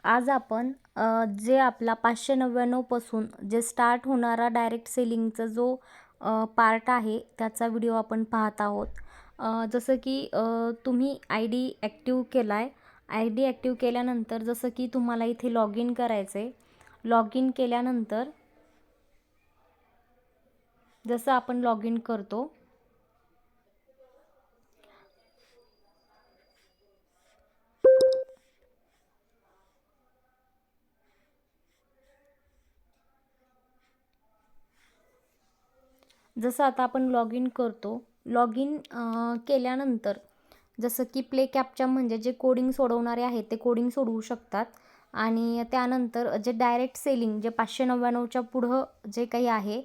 आज आपण जे आपला 599 पासून जे स्टार्ट होणारा डायरेक्ट सेलिंगचा जो पार्ट आहे त्याचा व्हिडिओ आपण पाहत आहोत. जसं की तुम्ही आय डी ॲक्टिव्ह केला आहे. आय डी ॲक्टिव्ह केल्यानंतर जसं की तुम्हाला इथे लॉग इन करायचं आहे. लॉग इन केल्यानंतर जसं आपण लॉग इन करतो जसं आता आपण लॉग इन करतो. लॉग इन केल्यानंतर जसं की प्ले कॅप्चा म्हणजे जे कोडिंग सोडवणारे आहेत ते कोडिंग सोडवू शकतात. आणि त्यानंतर जे डायरेक्ट सेलिंग जे 599च्या पुढं जे काही आहे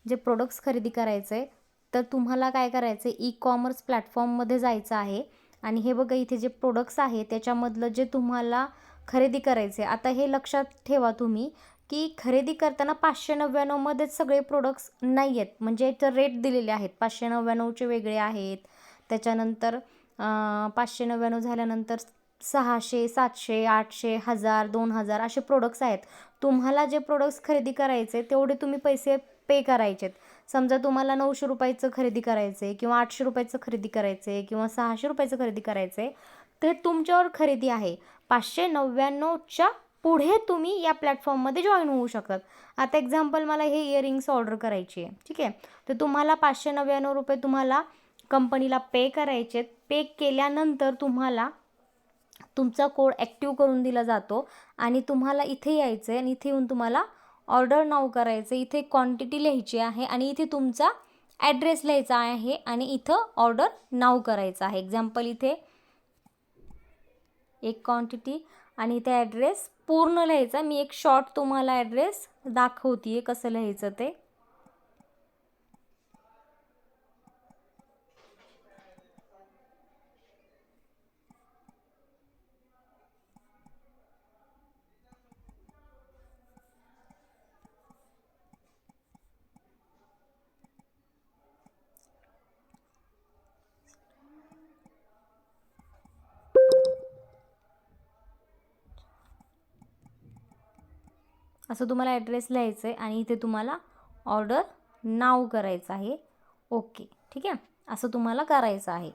जे प्रोडक्ट्स खरेदी करायचं आहे तर तुम्हाला काय करायचं आहे, ई कॉमर्स प्लॅटफॉर्ममध्ये जायचं आहे. आणि हे बघा इथे जे प्रोडक्ट्स आहे त्याच्यामधलं जे तुम्हाला खरेदी करायचे, आता हे लक्षात ठेवा तुम्ही की खरेदी करताना 599मध्येच सगळे प्रोडक्ट्स नाही आहेत. म्हणजे इथं रेट दिलेले आहेत, 599चे वेगळे आहेत. त्याच्यानंतर 599 झाल्यानंतर 600, 700, 800, 1000, 2000 असे प्रोडक्ट्स आहेत. तुम्हाला जे प्रोडक्ट्स खरेदी करायचे तेवढे तुम्ही पैसे पे करायचेत. समजा तुम्हाला 900 रुपयाचं खरेदी करायचं आहे किंवा 800 रुपयाचं खरेदी करायचं आहे किंवा 600 रुपयाचं खरेदी करायचं आहे, ते तुमच्यावर खरेदी आहे. 599च्या पुढे तुम्ही या प्लॅटफॉर्ममध्ये जॉईन होऊ शकतात. आता एक्झाम्पल मला हे इयरिंग्स ऑर्डर करायची आहे, ठीक आहे. तर तुम्हाला 599 रुपये तुम्हाला कंपनीला पे करायचे. पे केल्यानंतर तुम्हाला तुमचा कोड ॲक्टिव्ह करून दिला जातो आणि तुम्हाला इथे यायचं आहे आणि इथे येऊन तुम्हाला ऑर्डर नाव करायचं. इथे क्वांटिटी लिहायची आहे आणि इथे तुमचा ॲड्रेस लिहायचा आहे आणि इथं ऑर्डर नाव करायचं आहे. एक्झाम्पल इथे एक क्वांटिटी आणि इथे ॲड्रेस पूर्ण लिहायचा. मी एक शॉर्ट तुम्हाला ॲड्रेस दाखवते आहे कसं लिहायचं ते. असं तुम्हाला ॲड्रेस लिहायचं आहे आणि इथे तुम्हाला ऑर्डर नाव करायचं आहे. ओके, ठीक आहे. असं तुम्हाला करायचं आहे.